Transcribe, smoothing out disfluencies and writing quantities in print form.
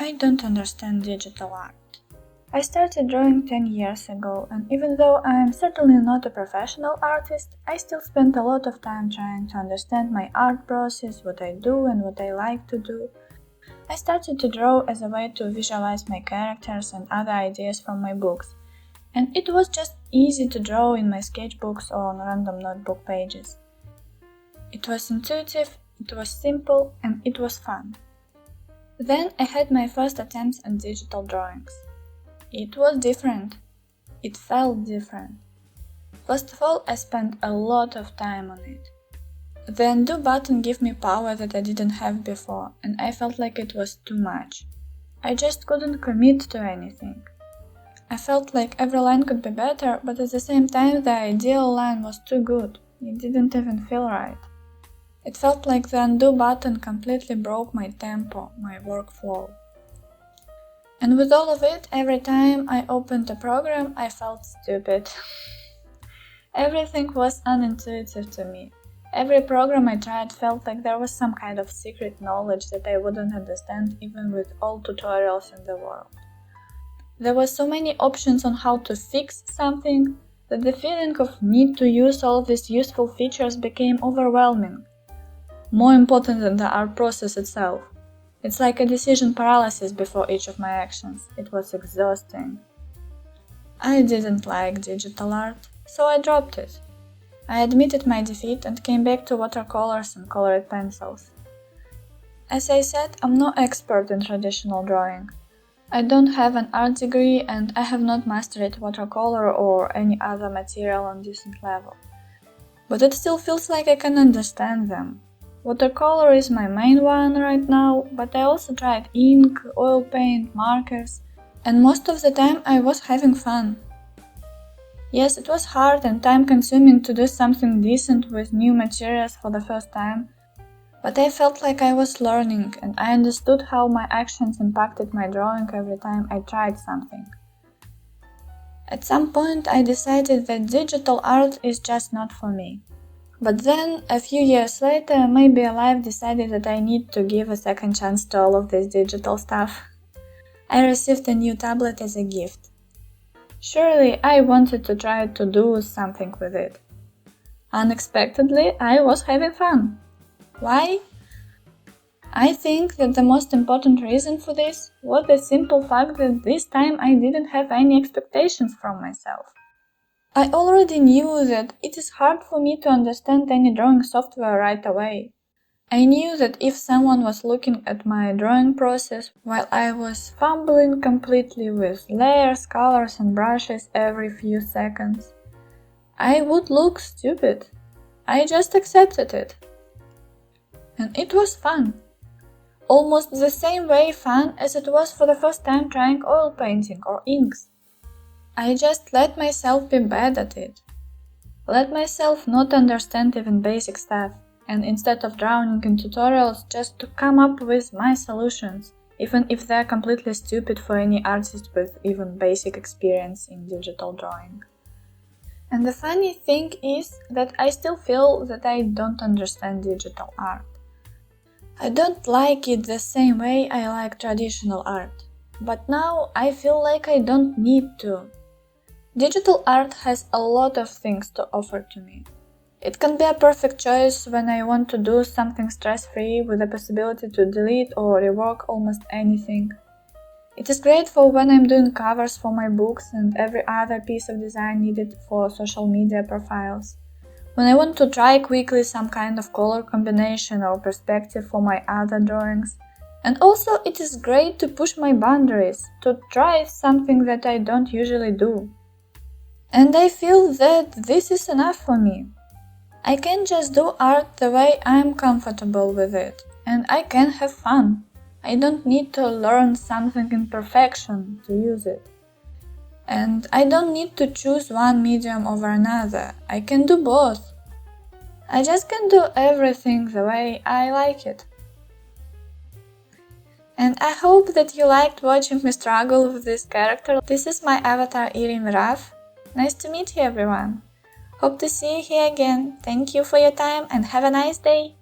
I don't understand digital art. I started drawing 10 years ago, and even though I am certainly not a professional artist, I still spend a lot of time trying to understand my art process, what I do and what I like to do. I started to draw as a way to visualize my characters and other ideas from my books, and it was just easy to draw in my sketchbooks or on random notebook pages. It was intuitive, it was simple, and it was fun. Then I had my first attempts at digital drawings. It was different. It felt different. First of all, I spent a lot of time on it. The undo button gave me power that I didn't have before, and I felt like it was too much. I just couldn't commit to anything. I felt like every line could be better, but at the same time the ideal line was too good. It didn't even feel right. It felt like the undo button completely broke my tempo, my workflow. And with all of it, every time I opened a program, I felt stupid. Everything was unintuitive to me. Every program I tried felt like there was some kind of secret knowledge that I wouldn't understand even with all tutorials in the world. There were so many options on how to fix something that the feeling of need to use all these useful features became overwhelming. More important than the art process itself. It's like a decision paralysis before each of my actions. It was exhausting. I didn't like digital art, so I dropped it. I admitted my defeat and came back to watercolors and colored pencils. As I said, I'm no expert in traditional drawing. I don't have an art degree and I have not mastered watercolor or any other material on decent level. But it still feels like I can understand them. Watercolor is my main one right now, but I also tried ink, oil paint, markers, and most of the time I was having fun. Yes, it was hard and time-consuming to do something decent with new materials for the first time, but I felt like I was learning and I understood how my actions impacted my drawing every time I tried something. At some point I decided that digital art is just not for me. But then, a few years later, maybe life decided that I need to give a second chance to all of this digital stuff. I received a new tablet as a gift. Surely, I wanted to try to do something with it. Unexpectedly, I was having fun. Why? I think that the most important reason for this was the simple fact that this time I didn't have any expectations from myself. I already knew that it is hard for me to understand any drawing software right away. I knew that if someone was looking at my drawing process while I was fumbling completely with layers, colors and brushes every few seconds, I would look stupid. I just accepted it. And it was fun. Almost the same way fun as it was for the first time trying oil painting or inks. I just let myself be bad at it. Let myself not understand even basic stuff, and instead of drowning in tutorials, just to come up with my solutions, even if they're completely stupid for any artist with even basic experience in digital drawing. And the funny thing is that I still feel that I don't understand digital art. I don't like it the same way I like traditional art, but now I feel like I don't need to. Digital art has a lot of things to offer to me. It can be a perfect choice when I want to do something stress-free with the possibility to delete or rework almost anything. It is great for when I'm doing covers for my books and every other piece of design needed for social media profiles. When I want to try quickly some kind of color combination or perspective for my other drawings. And also it is great to push my boundaries, to try something that I don't usually do. And I feel that this is enough for me. I can just do art the way I'm comfortable with it, and I can have fun. I don't need to learn something in perfection to use it. And I don't need to choose one medium over another. I can do both. I just can do everything the way I like it. And I hope that you liked watching me struggle with this character. This is my avatar Irim Raf. Nice to meet you, everyone. Hope to see you here again. Thank you for your time and have a nice day.